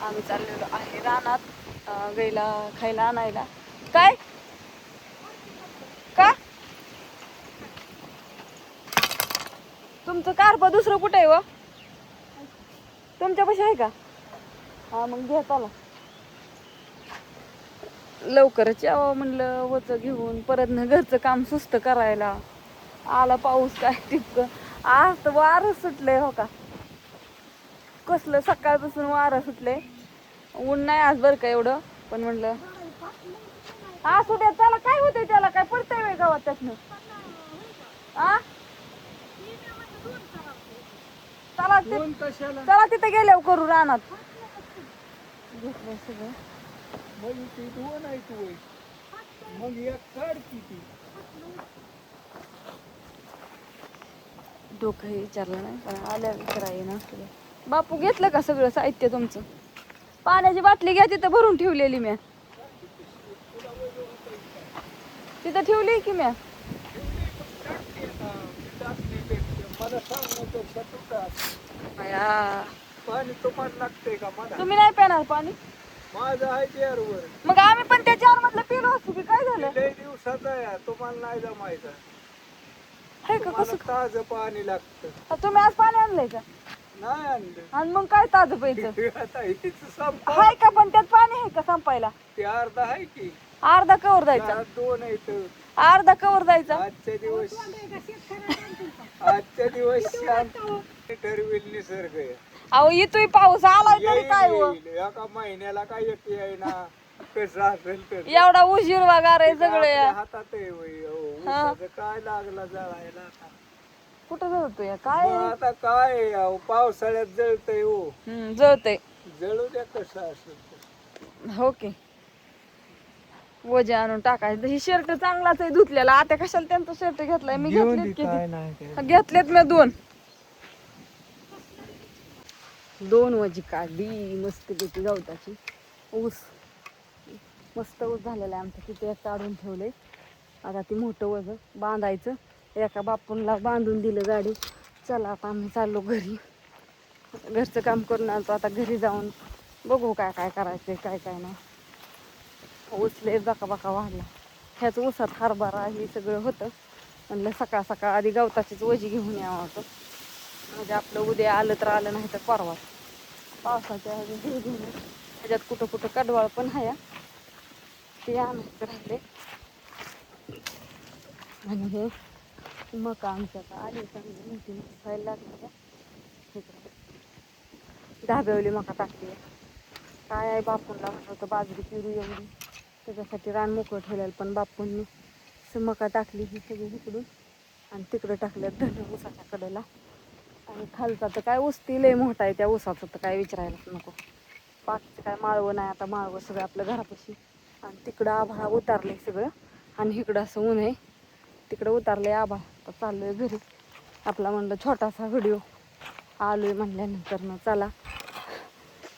आम्ही चाललेलो आहे रानात गाईला खायला आणायला. काय का तुमचं कारपा दुसरं कुठे आहे व तुमच्यापाशी आहे का? हा मग घ्या चला लवकरच यावं म्हणलं वच घेऊन परत ना घरचं काम सुस्त करायला. आला पाऊस काय टिपक आज तर वारं सुटलंय हो का कसलं सकाळपासून वारं सुटलंय. ऊन नाही आज बरं का एवढं पण म्हणलं हा सुट्या त्याला काय होतंय त्याला काय पडतंय वेळ गावात त्यातनं आ चला चला तिथे गेल्यावर करू रानात घेतलं सगळं मग एक काढ किती डोकं हे विचारलं नाही पण आल्या विचाराय ना तुला. बापू घेतलं का सगळं साहित्य तुमचं? पाण्याची बाटली घ्या तिथं भरून ठेवलेली म्या तिथं ठेवली की म्या पाणी तुम्हाला लागतंय का मला? तुम्ही नाही पिणार पाणी? माझं आहे त्यावर मग आम्ही पण त्याच्यावर म्हटलं पिलो असतो की काय झालं? लय दिवसाचा आहे तुम्हाला नाही जमायचं आहे का? कसं ताजं पाणी लागतं? तुम्ही आज पाणी आणलंय का? नाही आणलं. आणि मग काय ताजं प्यायचं? आहे का पण त्यात पाणी आहे का संपायला? ते अर्धा आहे की. अर्धा कवर जायचा? दोन आहेत. अर्धा कवर जायचा? आजच्या दिवस ठरविल निसर्ग. अहो येतोय पाऊस आलाय तरी काय हो एका महिन्याला काय येते ना कसं असेल तर एवढा उशीर वगार आहे सगळे हातात आहे काय लागला जळायला कुठं जळतोय काय आता काय पावसाळ्यात जळतय हो जळतय जळू द्या कसं असेल हो की वजा आणून टाकायचं. ही शर्ट चांगलाच आहे धुतलेला आता कशाला त्यांचा शर्ट घेतलाय मी घेतलेत मी दोन वजी काढली मस्त पैकी गवताची ऊस मस्त ऊस झालेला आहे आमचं तिथे एक काढून ठेवलंय. आता ती मोठं वज बांधायचं एका बापूंला बांधून दिलं गाडी. चला आता आम्ही चाललो घरी घरचं काम करून आलो आता घरी जाऊन बघू काय काय करायचंय काय काय नाही. ऊसले बका बका वाढला ह्याच ऊसात हरभरा हे सगळं होतं म्हणलं सकाळ सकाळ आधी गवताचीच वजी घेऊन यावं होतं म्हणजे आपलं उद्या आलं तर आलं नाही तर परवा पावसाच्या हे घेऊन ह्याच्यात कुठं कुठं कडवाळ पण आहे ते आणायचं राहिले. आणि हे मका आमच्यात आली चांगली मोठी खायला लागली धाब्यावली मका टाकली काय आहे बापूंला म्हणत होतं बाजरी पिरू एवढी त्याच्यासाठी रान मोकळं ठेवलेलं पण बापूंनी मका टाकली ही सगळी इकडून आणि तिकडं टाकल्यात धन ऊसाच्या कडेला. आणि खालचा तर काय उस्ती लय मोठा आहे त्या ऊसाचं तर काय विचारायलाच नको. बाकीचं काय माळवं नाही आता माळवं सगळं आपल्या घरापाशी आणि तिकडं आभाळ उतारलंय सगळं आणि इकडं असं ऊन आहे तिकडं उतारलंय आभाळ. तर चाललोय घरी आपला म्हणलं छोटासा व्हिडिओ आलोय म्हणल्यानंतर न चला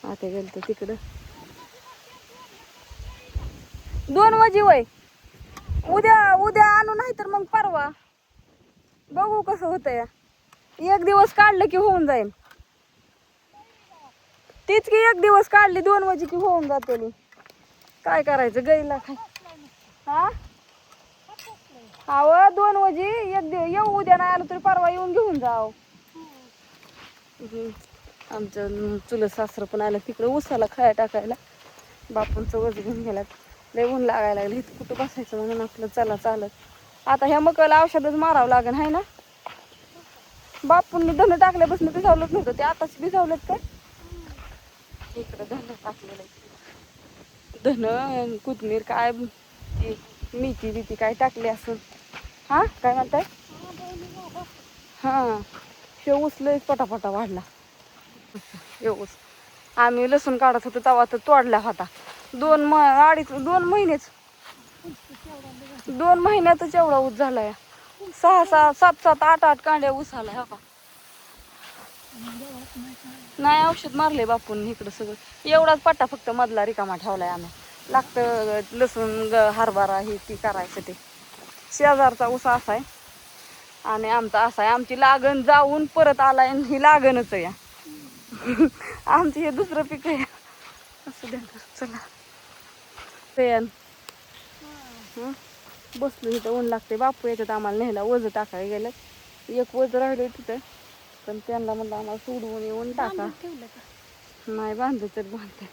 आता गेलं तर तिकडं दोन वजी वय उद्या उद्या आणू नाही तर मग परवा बघू कसं होतंय. एक दिवस काढलं की होऊन जाईल तीच की एक दिवस काढली दोन वजी की होऊन जाते काय करायचं गाईला खाय हा हवं दोन वजी एक दिवस येऊ उद्या नाही आलं तरी परवा येऊन घेऊन जाव. आमचं चुलत सासरं पण आलं तिकडं उसाला खाया टाकायला बापूंचं वज घेऊन गेलात लय ऊन लागायला लागलं इथं कुठं बसायचं म्हणून आपलं चला चालत आता ह्या मकाला औषधच मारावं लागेल हाय ना. बापूंनी धन टाकल्यापासून भिजावलंच नव्हतं ते आताच भिजावलेत काय इकडं धन टाकलेलं धन कोथमीर काय मेथी बिथी काय टाकली असं हा काय म्हणताय हा हे ऊसलंच पटापटा वाढला हे ऊस आम्ही लसूण काढत होतो तेव्हा तर तोडला होता दोन महिन्यातच एवढा ऊस झालाय 6 7 7 8 8 कांड्या ऊस आलाय का नाही औषध मारले बापूंनी इकडं सगळं एवढाच पट्टा फक्त मधला रिकामा ठेवलाय आम्ही लागतं लसूण हरभरा हे ती करायचं ते शेजारचा ऊस असा आहे आणि आमचा असा आहे आमची लागण जाऊन परत आलाय ही लागणच या आमचं हे दुसरं पीक आहे असं द्या चला पेन बसलो इथं ऊन लागते. बापू येतात आम्हाला न्यायला, वजं टाकायला गेलं. एक वजं राहिलं तिथं, पण त्यांना म्हणलं आम्हाला सोडवून येऊन टाका. नाही बांधलं तर बांधते.